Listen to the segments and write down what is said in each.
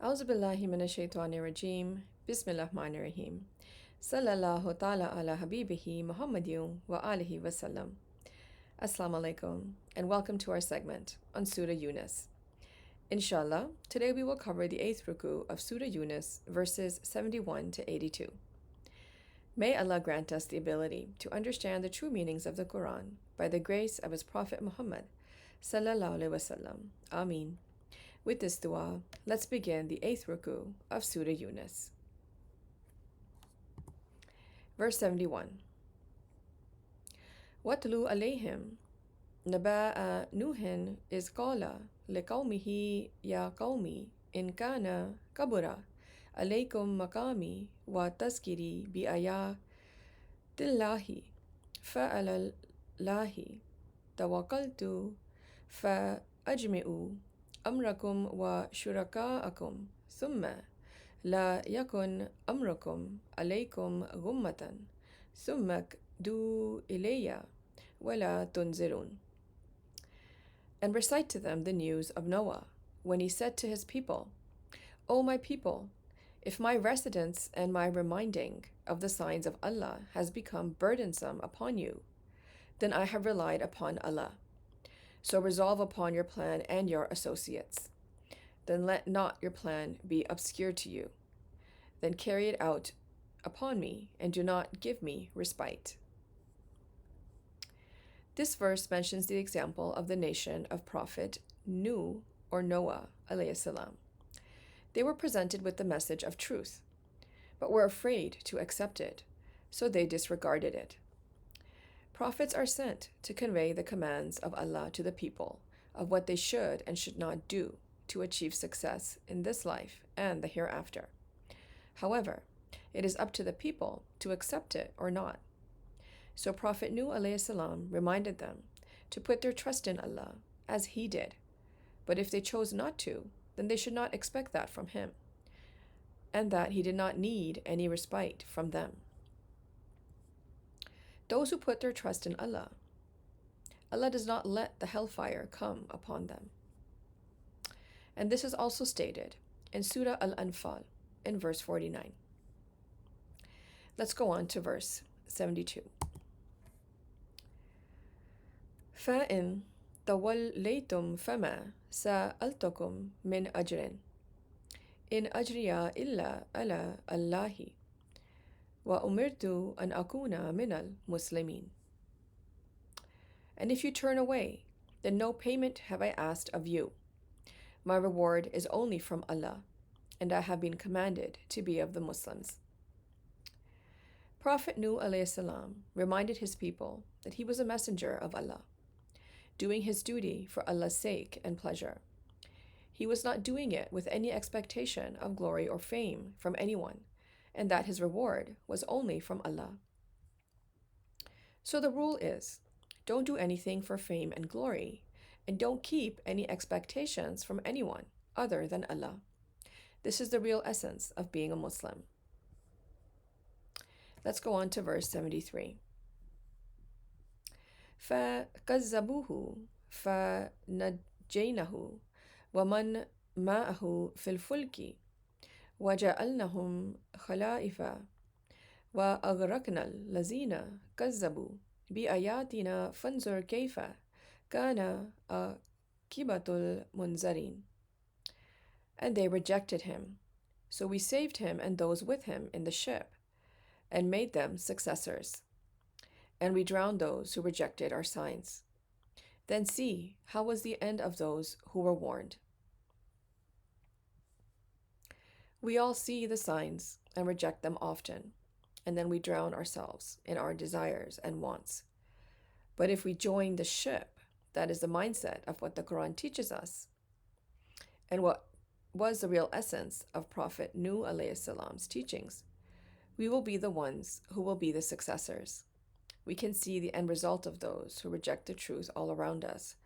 A'udhu billahi minash shaitanir rajim. Bismillahir rahim. Sallallahu ta'ala ala habibihi Muhammadin wa alihi wasallam. Assalamu alaikum and welcome to our segment on Surah Yunus. Inshallah, today we will cover the 8th Ruku of Surah Yunus, verses 71 to 82. May Allah grant us the ability to understand the true meanings of the Quran by the grace of His Prophet Muhammad sallallahu alaihi wasallam. Ameen. With this dua, let's begin the 8th Ruku of Surah Yunus. Verse 71. وَاتْلُوا عَلَيْهِمْ نَبَأَ نُوحٍ إِذْ قَالَ لِقَوْمِهِ يَا قَوْمِ إِنْ كَانَ كَبُرَ عَلَيْكُمْ مَقَامِي وَتَذْكِيرِي بِآيَاتِ اللَّهِ فَعَلَى اللَّهِ تَوَكَّلْتُ فَأَجْمِعُوا أمركم وشركاءكم ثم لا يكن أمركم عليكم غمة ثم اقْضُوا إلي ولا تنظرون. And recite to them the news of Noah, when he said to his people, O my people, if my residence and my reminding of the signs of Allah has become burdensome upon you, then I have relied upon Allah. So resolve upon your plan and your associates. Then let not your plan be obscure to you. Then carry it out upon me, and do not give me respite. This verse mentions the example of the nation of Prophet Nuh or Noah alayhi salam. They were presented with the message of truth, but were afraid to accept it, so they disregarded it. Prophets are sent to convey the commands of Allah to the people of what they should and should not do to achieve success in this life and the hereafter. However, it is up to the people to accept it or not. So Prophet Nuh alayhi salam reminded them to put their trust in Allah as he did. But if they chose not to, then they should not expect that from him, and that he did not need any respite from them. Those who put their trust in Allah, Allah does not let the hellfire come upon them. And this is also stated in Surah Al-Anfal in verse 49. Let's go on to verse 72. فَإِن تَوَلَّيْتُمْ فَمَا سَأَلْتُكُمْ مِنْ أَجْرٍ إِنْ أَجْرِيَ إِلَّا عَلَى اللَّهِ وَأُمِرْتُ أَنْ أَكُونَ مِنَ الْمُسْلِمِينَ. And if you turn away, then no payment have I asked of you. My reward is only from Allah, and I have been commanded to be of the Muslims. Prophet Nuh alayhi salam reminded his people that he was a messenger of Allah, doing his duty for Allah's sake and pleasure. He was not doing it with any expectation of glory or fame from anyone, and that his reward was only from Allah. So the rule is, don't do anything for fame and glory, and don't keep any expectations from anyone other than Allah. This is the real essence of being a Muslim. Let's go on to verse 73. فَكَذَّبُوهُ فَنَجَّيْنَاهُ وَمَنْ مَعَهُ فِي الْفُلْكِ وَجَعَلْنَاهُمْ خَلَائِفَ وَأَغْرَقْنَا الَّذِينَ كَذَّبُوا بِآيَاتِنَا فَانظُرْ كَيْفَ كَانَ عَاقِبَةُ الْمُنذَرِينَ. And they rejected him, so we saved him and those with him in the ship, and made them successors. And we drowned those who rejected our signs. Then see how was the end of those who were warned. We all see the signs and reject them often, and then we drown ourselves in our desires and wants. But if we join the ship, that is the mindset of what the Quran teaches us, and what was the real essence of Prophet Nuh alayhi salam's teachings, we will be the ones who will be the successors. We can see the end result of those who reject the truth all around us,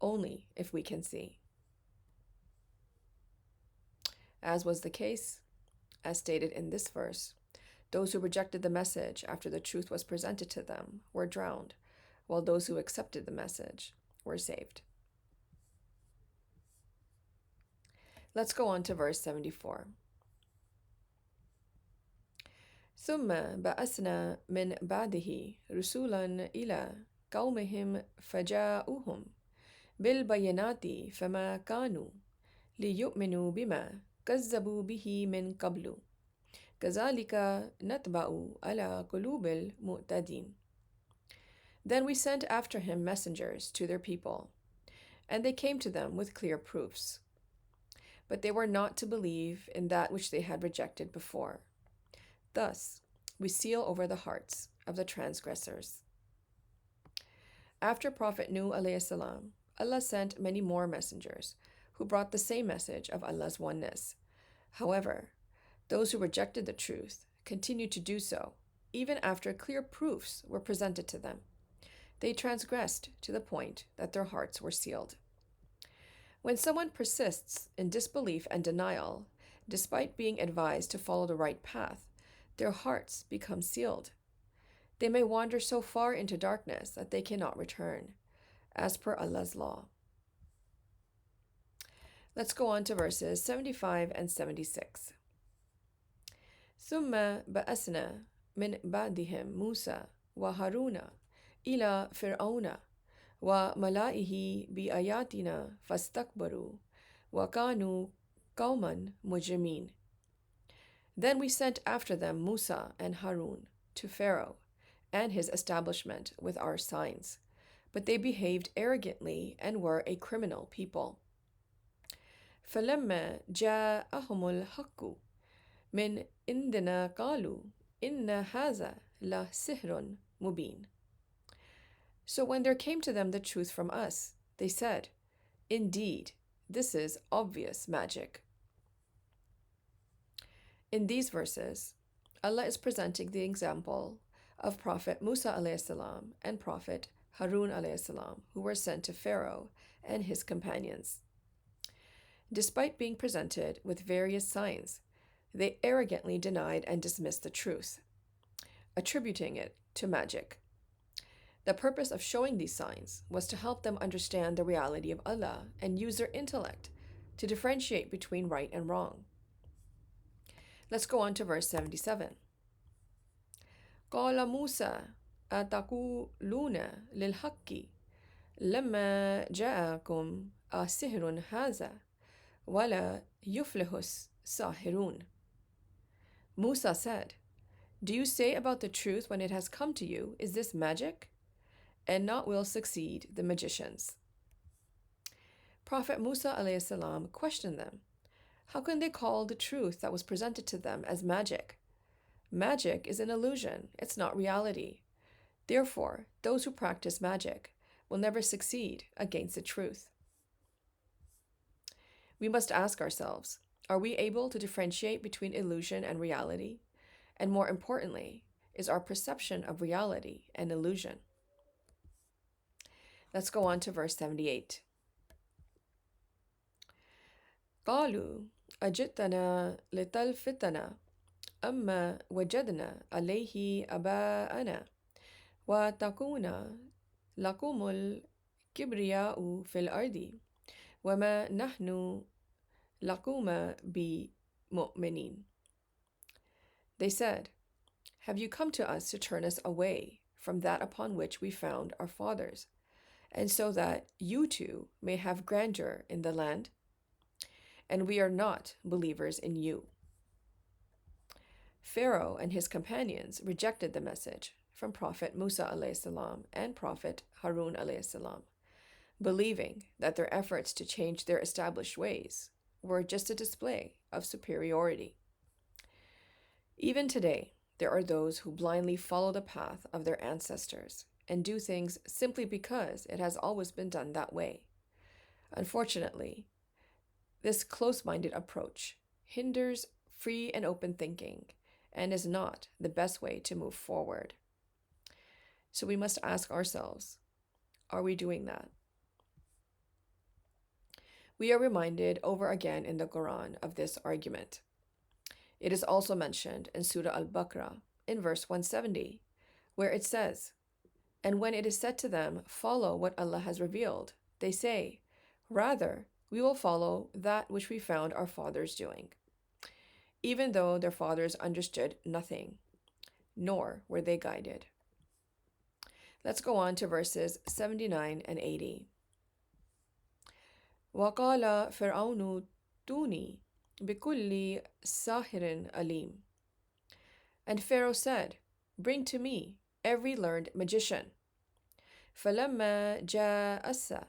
only if we can see. As was the case, as stated in this verse, those who rejected the message after the truth was presented to them were drowned, while those who accepted the message were saved. Let's go on to verse 74. ثم بأسنا من بعده رسولا إلى قومهم فجاءوهم بالبينات فما كانوا ليؤمنوا بما كذبوا به من قبل كذلك نتبع على قلوب المعتدين. Then we sent after him messengers to their people, and they came to them with clear proofs. But they were not to believe in that which they had rejected before. Thus, we seal over the hearts of the transgressors. After Prophet Nuh alayhi salam, Allah sent many more messengers who brought the same message of Allah's oneness. However, those who rejected the truth continued to do so, even after clear proofs were presented to them. They transgressed to the point that their hearts were sealed. When someone persists in disbelief and denial, despite being advised to follow the right path, their hearts become sealed. They may wander so far into darkness that they cannot return, as per Allah's law. Let's go on to verses 75 and 76. ثم بأسنا من بعدهم موسى وهارون إلى فرعون وملائه بآياتنا فاستكبروا وكانوا قوما مجرمين. Then we sent after them Musa and Harun to Pharaoh and his establishment with our signs, but they behaved arrogantly and were a criminal people. فلما جاءهم الحق من عندنا قالوا إن هذا لسحر مبين. So when there came to them the truth from us, they said, "Indeed, this is obvious magic." In these verses, Allah is presenting the example of Prophet Musa alayhi salam and Prophet Harun alayhi salam, who were sent to Pharaoh and his companions. Despite being presented with various signs, they arrogantly denied and dismissed the truth, attributing it to magic. The purpose of showing these signs was to help them understand the reality of Allah and use their intellect to differentiate between right and wrong. Let's go on to verse 77. قال موسى أتقولون للحق لما جاءكم السحر هذا ولا يفلح الساحرون. Musa said, "Do you say about the truth when it has come to you, is this magic? And not will succeed the magicians." Prophet Musa alayhi salam questioned them. How can they call the truth that was presented to them as magic? Magic is an illusion, it's not reality. Therefore, those who practice magic will never succeed against the truth. We must ask ourselves, are we able to differentiate between illusion and reality? And more importantly, is our perception of reality an illusion? Let's go on to verse 78. قالوا أجئتنا لتلفتنا أما وجدنا عليه آباءنا وتكون لكم الكبرياء في الأرض وما نحن لكم بمؤمنين. They said, "Have you come to us to turn us away from that upon which we found our fathers, and so that you too may have grandeur in the land? And we are not believers in you." Pharaoh and his companions rejected the message from Prophet Musa alayhi salam and Prophet Harun alayhi salam, believing that their efforts to change their established ways were just a display of superiority. Even today, there are those who blindly follow the path of their ancestors and do things simply because it has always been done that way. Unfortunately, this close-minded approach hinders free and open thinking and is not the best way to move forward. So we must ask ourselves, are we doing that? We are reminded over again in the Quran of this argument. It is also mentioned in Surah Al-Baqarah in verse 170, where it says, "And when it is said to them, follow what Allah has revealed, they say, rather, we will follow that which we found our fathers doing, even though their fathers understood nothing, nor were they guided. Let's go on to verses 79 and 80. وَقَالَ فِرْعَوْنُ تُونِي بِكُلِّ سَاحِرٍ أَلِيمٍ. And Pharaoh said, "Bring to me every learned magician." فَلَمَّا جَاءَ السَّحَرَةُ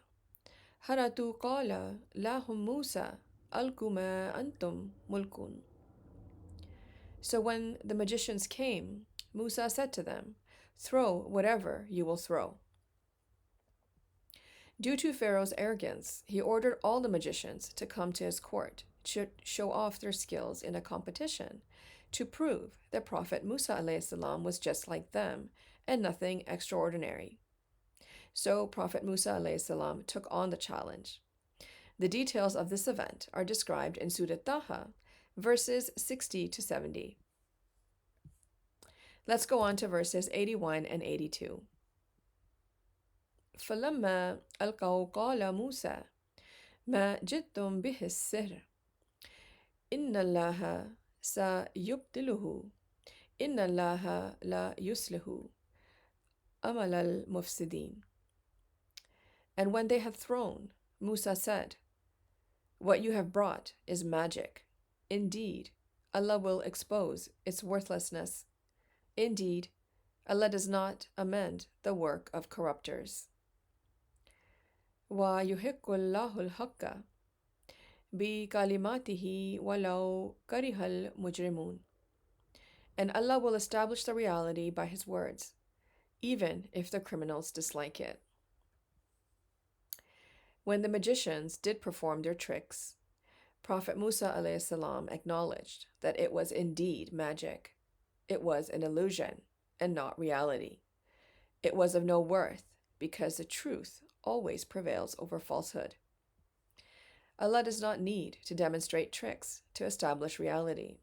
قَالَ لَهُم مُوسَى أَلْقُوا مَا أَنْتُمْ مُلْقُونَ. So when the magicians came, Musa said to them, "Throw whatever you will throw." Due to Pharaoh's arrogance, he ordered all the magicians to come to his court to show off their skills in a competition to prove that Prophet Musa ﷺ was just like them and nothing extraordinary. So Prophet Musa ﷺ took on the challenge. The details of this event are described in Surah Taha, verses 60 to 70. Let's go on to verses 81 and 82. فَلَمَّا أَلْقَوْا قَالَ مُوسَى مَا جِئْتُمْ بِهِ السِّحْرُ إِنَّ اللَّهَ سَيُبْطِلُهُ إِنَّ اللَّهَ لَا يُصْلِحُ عَمَلَ الْمُفْسِدِينَ. And when they had thrown, Musa said, "What you have brought is magic. Indeed, Allah will expose its worthlessness. Indeed, Allah does not amend the work of corrupters." وَيُحِقُّ اللَّهُ الْحَقَّ بِكَلِمَاتِهِ وَلَوْ كَرِهَ الْمُجْرِمُونَ. And Allah will establish the reality by His words, even if the criminals dislike it. When the magicians did perform their tricks, Prophet Musa ﷺ acknowledged that it was indeed magic. It was an illusion and not reality. It was of no worth because the truth always prevails over falsehood. Allah does not need to demonstrate tricks to establish reality.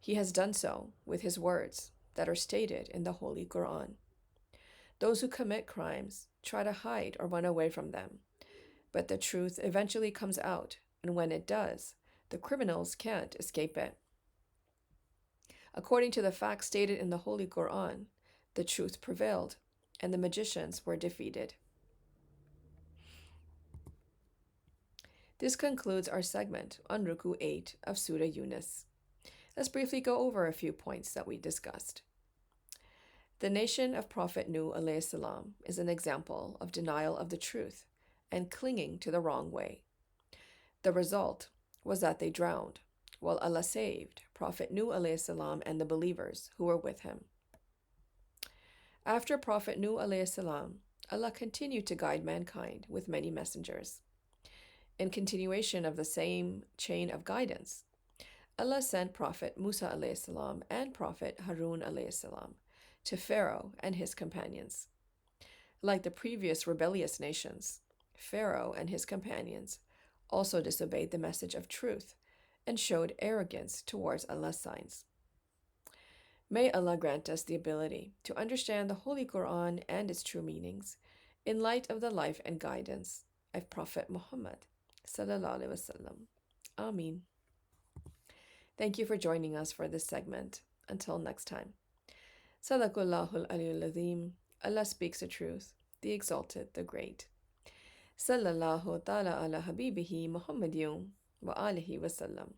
He has done so with His words that are stated in the Holy Quran. Those who commit crimes try to hide or run away from them, but the truth eventually comes out, and when it does, the criminals can't escape it. According to the facts stated in the Holy Quran, the truth prevailed, and the magicians were defeated. This concludes our segment on Ruku 8 of Surah Yunus. Let's briefly go over a few points that we discussed. The nation of Prophet Nuh ﷺ is an example of denial of the truth and clinging to the wrong way. The result was that they drowned, while Allah saved Prophet Nuh ﷺ and the believers who were with him. After Prophet Nuh ﷺ, Allah continued to guide mankind with many messengers. In continuation of the same chain of guidance, Allah sent Prophet Musa ﷺ and Prophet Harun ﷺ to Pharaoh and his companions. Like the previous rebellious nations, Pharaoh and his companions also disobeyed the message of truth and showed arrogance towards Allah's signs. May Allah grant us the ability to understand the Holy Quran and its true meanings in light of the life and guidance of Prophet Muhammad sallallahu alaihi wasallam. Ameen. Thank you for joining us for this segment. Until next time. Sadaqallahul Aliyyul Azim. Allah speaks the truth, the exalted, the great. Sallallahu ta'ala ala habibihi Muhammadiyun wa alihi wasallam.